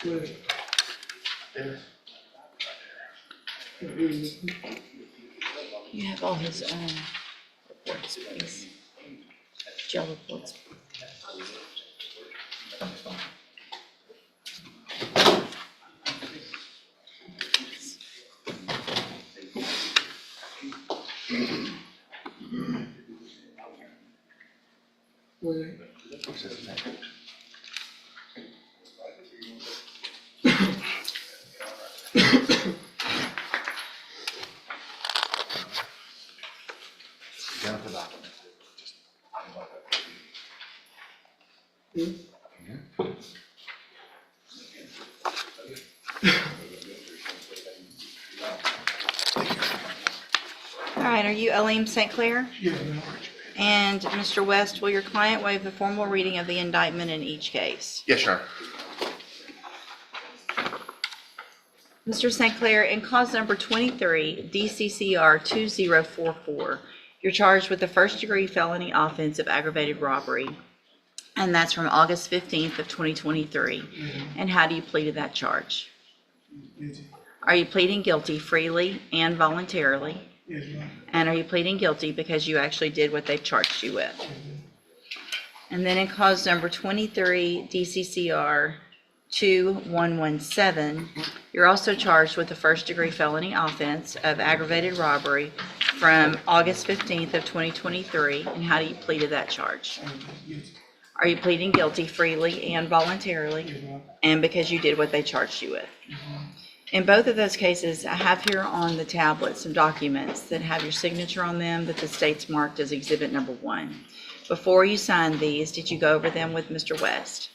West. You have all his reports, please. Jail reports. Where? All right, are you Elaine Saint Clair? Yeah, ma'am. And Mr. West, will your client waive the formal reading of the indictment in each case? Yes, Your Honor. Mr. St. Clair, in cause number 23, DCCR 2044, you're charged with the first-degree felony offense of aggravated robbery, and that's from August 15th of 2023. And how do you plead to that charge? Yes, Are you pleading guilty freely and voluntarily? yes, ma'am. And are you pleading guilty because you actually did what they've charged you with? And then in cause number 23, DCCR 2117, you're also charged with the first-degree felony offense of aggravated robbery from August 15th of 2023. And how do you plead to that charge? Yes, Are you pleading guilty freely and voluntarily? yes, ma'am. And because you did what they charged you with? In both of those cases, I have here on the tablet some documents that have your signature on them that the state's marked as exhibit number 1. Before you signed these, did you go over them with Mr. West?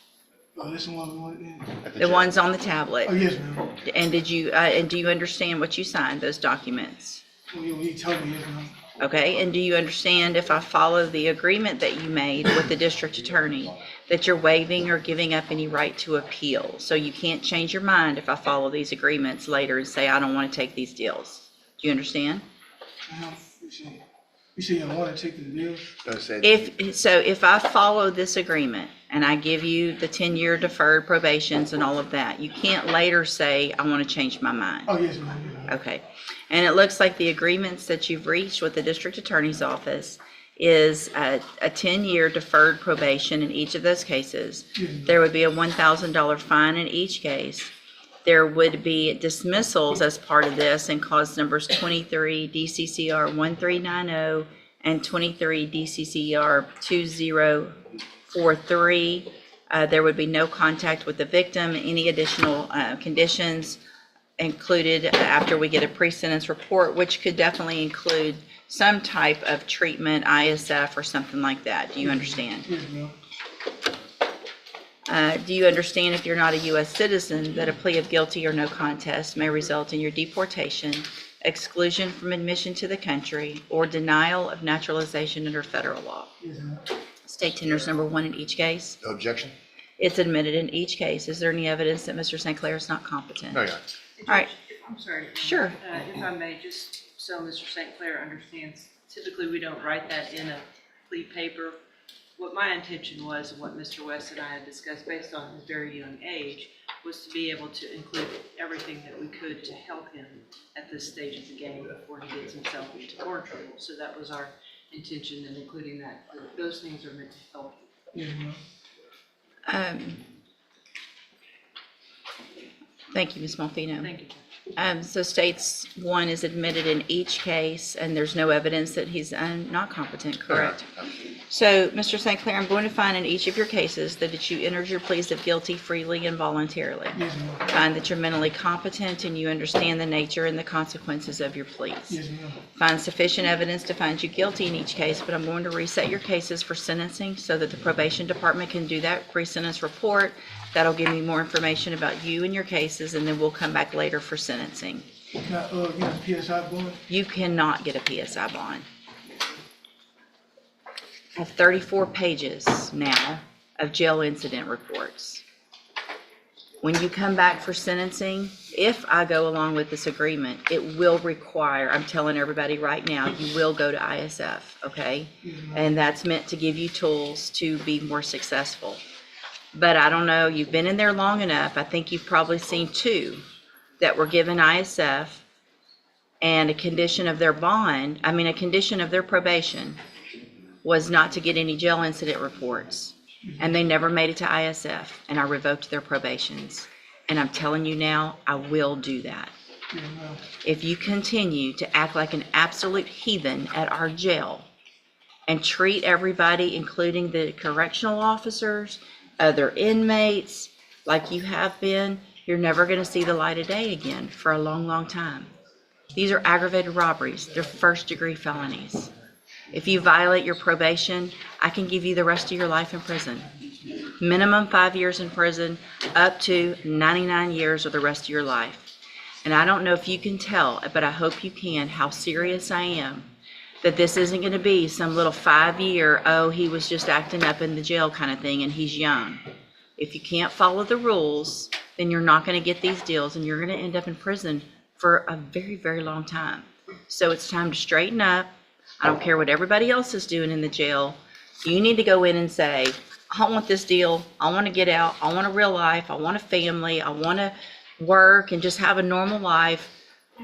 Oh, this one we want in? The ones on the tablet? Oh, yes, ma'am. And did you, and do you understand what you signed, those documents? Oh, yeah, he told me, yes, ma'am. Okay, and do you understand if I follow the agreement that you made with the district attorney, that you're waiving or giving up any right to appeal? So you can't change your mind if I follow these agreements later and say, I don't want to take these deals. Do you understand? You say I want to take the deal? If I follow this agreement and I give you the 10-year deferred probations and all of that, you can't later say, I want to change my mind. Oh, yes, ma'am. Yes, ma'am. Okay. And it looks like the agreements that you've reached with the district attorney's office is a 10-year deferred probation in each of those cases. There would be a $1,000 fine in each case. There would be dismissals as part of this in cause numbers 23 DCCR 1390 and 23 DCCR 2043. There would be no contact with the victim. Any additional conditions included after we get a pre-sentence report, which could definitely include some type of treatment, ISF or something like that. Do you understand? Yes, ma'am. Do you understand if you're not a U.S. citizen that a plea of guilty or no contest may result in your deportation, exclusion from admission to the country, or denial of naturalization under federal law? Yes, ma'am. State tenders number 1 in each case. No objection? It's admitted in each case. Is there any evidence that Mr. St. Clair is not competent? No, Your Honor. All right. I'm sorry. Sure. If I may, just so Mr. St. Clair understands, typically we don't write that in a plea paper. What my intention was, and what Mr. West and I had discussed based on his very young age, was to be able to include everything that we could to help him at this stage of the game before he gets himself into more trouble. So that was our intention in including that. Those things are meant to help you. Yes, ma'am. Thank you, Ms. Malfino. Thank you. So states 1 is admitted in each case, and there's no evidence that he's not competent, correct? So, Mr. St. Clair, I'm going to find in each of your cases that you entered your pleas of guilty freely and voluntarily. Yes, ma'am. Find that you're mentally competent and you understand the nature and the consequences of your pleas. Yes, ma'am. Find sufficient evidence to find you guilty in each case, but I'm going to reset your cases for sentencing so that the probation department can do that pre-sentence report. That'll give me more information about you and your cases, and then we'll come back later for sentencing. Can I get a PSI bond? You cannot get a PSI bond. I have 34 pages now of jail incident reports. When you come back for sentencing, if I go along with this agreement, it will require, I'm telling everybody right now, you will go to ISF, okay? And that's meant to give you tools to be more successful. But I don't know, you've been in there long enough. I think you've probably seen two that were given ISF, and a condition of their a condition of their probation was not to get any jail incident reports. And they never made it to ISF, and I revoked their probations. And I'm telling you now, I will do that. If you continue to act like an absolute heathen at our jail and treat everybody, including the correctional officers, other inmates, like you have been, you're never going to see the light of day again for a long, long time. These are aggravated robberies. They're first-degree felonies. If you violate your probation, I can give you the rest of your life in prison. Minimum 5 years in prison, up to 99 years or the rest of your life. And I don't know if you can tell, but I hope you can, how serious I am, that this isn't going to be some little 5-year, oh, he was just acting up in the jail kind of thing and he's young. If you can't follow the rules, then you're not going to get these deals and you're going to end up in prison for a very, very long time. So it's time to straighten up. I don't care what everybody else is doing in the jail. You need to go in and say, I don't want this deal. I want to get out. I want a real life. I want a family. I want to work and just have a normal life.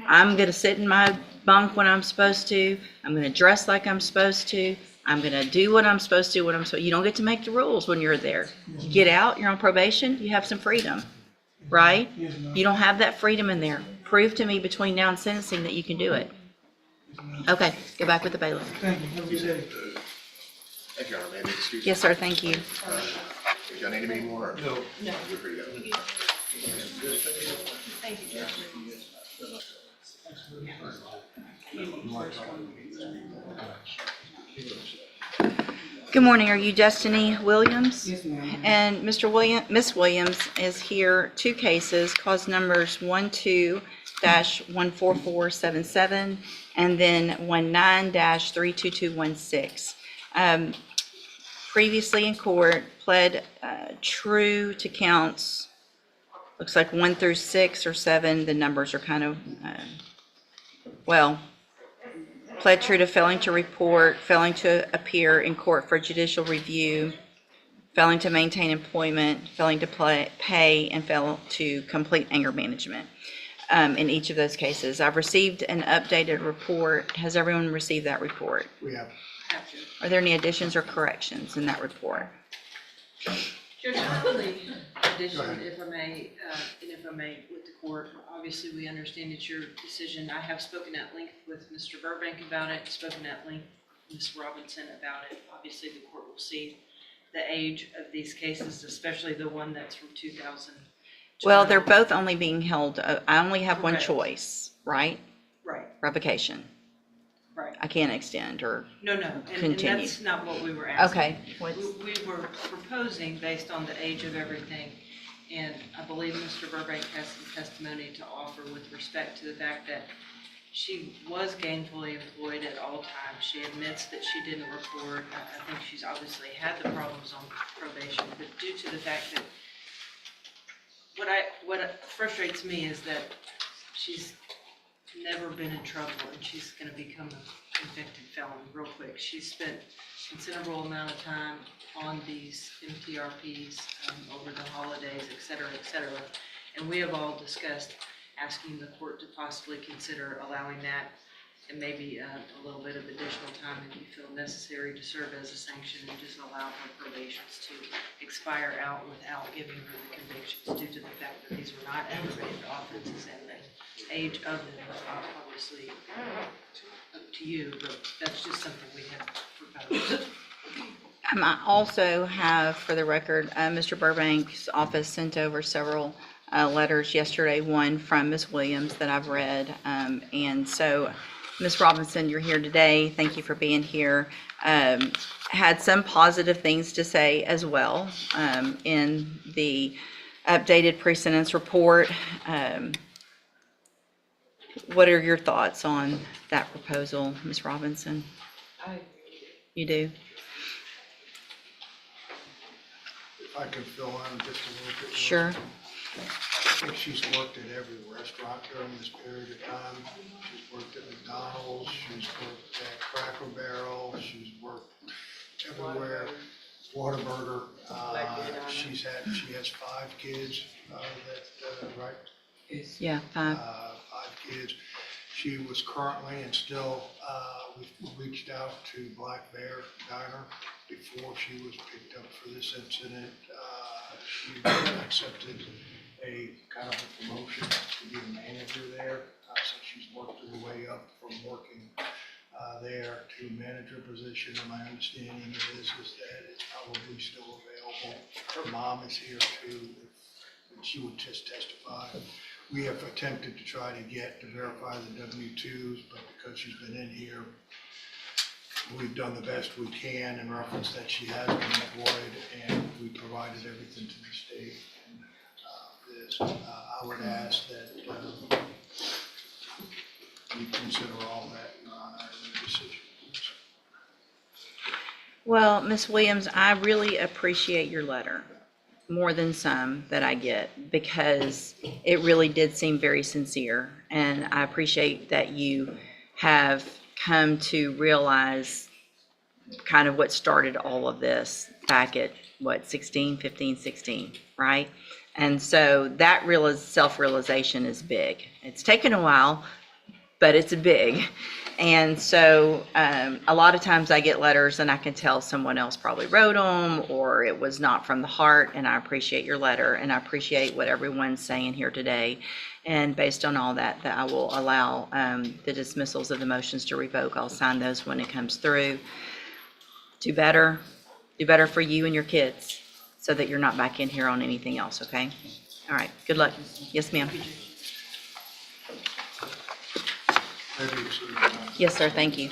I'm going to sit in my bunk when I'm supposed to. I'm going to dress like I'm supposed to. I'm going to do what I'm supposed to when I'm supposed to. You don't get to make the rules when you're there. You get out, you're on probation, you have some freedom, right? You don't have that freedom in there. Prove to me between now and sentencing that you can do it. Okay, go back with the bailiff. Thank you. Have a good day. Thank you, Your Honor. May I make excuse? Yes, sir, thank you. If y'all need any more? No. You're free to go. Thank you, Judge. Good morning, are you Destiny Williams? Yes, ma'am. And Miss Williams is here, two cases, cause numbers 12-14477 and then 19-32216. Previously in court, pled true to counts, looks like 1 through 6 or 7, the numbers are kind of, pled true to failing to report, failing to appear in court for judicial review, failing to maintain employment, failing to pay, and fail to complete anger management in each of those cases. I've received an updated report. Has everyone received that report? We have. Are there any additions or corrections in that report? Judge, my only addition, if I may, with the court, obviously we understand it's your decision. I have spoken at length with Mr. Burbank about it, spoken at length with Ms. Robinson about it. Obviously, the court will see the age of these cases, especially the one that's from 2000. Well, they're both only being held, I only have one Correct. choice, right? Right, Revocation. right. I can't extend or, No, and Continue. that's not what we were asking. okay. We were proposing based on the age of everything, and I believe Mr. Burbank has some testimony to offer with respect to the fact that she was gainfully employed at all times. She admits that she didn't report. I think she's obviously had the problems on probation, but due to the fact that what frustrates me is that she's never been in trouble and she's going to become a convicted felon real quick. She's spent a considerable amount of time on these MTRPs over the holidays, et cetera, and we have all discussed asking the court to possibly consider allowing that and maybe a little bit of additional time if you feel necessary to serve as a sanction and just allow her probations to expire out without giving her the convictions due to the fact that these were not aggravated offenses and the age of them is obviously up to you, but that's just something we have proposed. I also have, for the record, Mr. Burbank's office sent over several letters yesterday, one from Ms. Williams that I've read. And so, Ms. Robinson, you're here today. Thank you for being here. Had some positive things to say as well in the updated pre-sentence report. What are your thoughts on that proposal, Ms. Robinson? You do? If I could fill in just a little bit more. Sure. I think she's worked at every restaurant during this period of time. She's worked at McDonald's, she's worked at Cracker Barrel, she's worked everywhere. Whataburger. Black She has 5 kids, right? Yeah, fine. 5 kids. She was currently and still, we reached out to Black Bear Diner before she was picked up for this incident. She accepted a kind of a promotion to be a manager there. So she's worked her way up from working there to manager position. And my understanding is that it's probably still available. Her mom is here too, and she would just testify. We have attempted to try to verify the W-2s, but because she's been in here, we've done the best we can in reference that she has been employed, and we provided everything to the state. And I would ask that you consider all that, Your Honor, in the decision. Well, Ms. Williams, I really appreciate your letter, more than some that I get, because it really did seem very sincere. And I appreciate that you have come to realize kind of what started all of this back at, 15, 16, right? And so that self-realization is big. It's taken a while, but it's big. And so a lot of times I get letters and I can tell someone else probably wrote them, or it was not from the heart. And I appreciate your letter, and I appreciate what everyone's saying here today. And based on all that I will allow the dismissals of the motions to revoke. I'll sign those when it comes through. Do better for you and your kids, so that you're not back in here on anything else, okay? All right, good luck. Yes, ma'am. Yes, sir, thank you.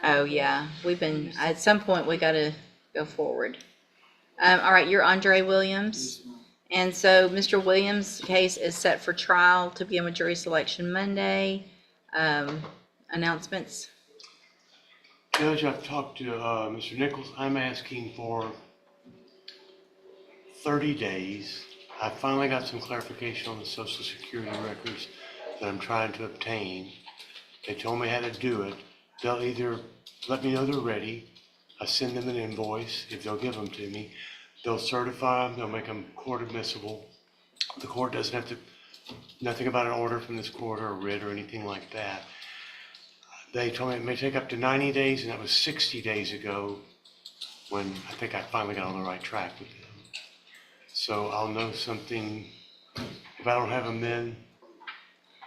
Oh, yeah, at some point, we gotta go forward. All right, you're Andre Williams. And so Mr. Williams' case is set for trial to begin with jury selection Monday. Announcements? Judge, I've talked to Mr. Nichols. I'm asking for 30 days. I finally got some clarification on the Social Security records that I'm trying to obtain. They told me how to do it. They'll either let me know they're ready, I send them an invoice, if they'll give them to me. They'll certify them, they'll make them court admissible. The court doesn't have to, nothing about an order from this court or a writ or anything like that. They told me it may take up to 90 days, and that was 60 days ago when I think I finally got on the right track with them. So I'll know something. If I don't have them then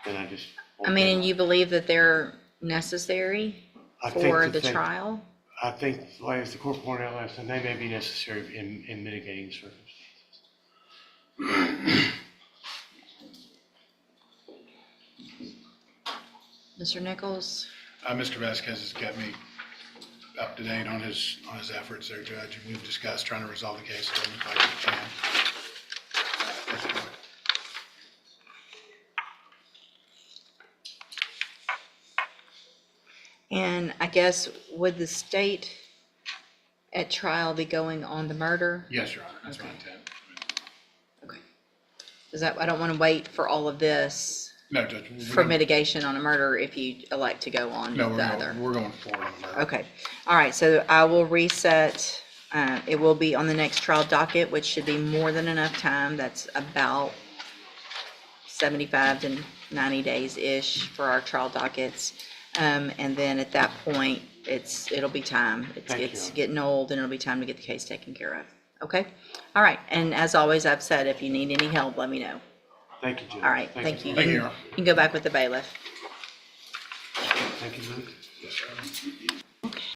I just won't I mean, get and you believe that they're necessary I think for that the they- trial? I think, like as the court pointed out last time, they may be necessary in mitigating circumstances. Mr. Nichols? Mr. Vasquez has got me up to date on his efforts there, Judge, and we've discussed trying to resolve the case as quickly as we can. At this point. And I guess, would the state at trial be going on the murder? Yes, Your Honor, that's my Okay. intent. Okay. I don't want to wait for all of this No, Judge. for mitigation on a murder if you elect to go on No, the other. we're going forward on the murder. Okay, all right, so I will reset, it will be on the next trial docket, which should be more than enough time. That's about 75 to 90 days-ish for our trial dockets. And then at that point, it'll be time. It's getting old, and it'll be time to get the case taken care of. Okay? All right, and as always, I've said, if you need any help, let me know. Thank you, Judge. All right, thank you. Thank you, Your Honor. You can go back with the bailiff. Thank you, Luke. Yes, sir.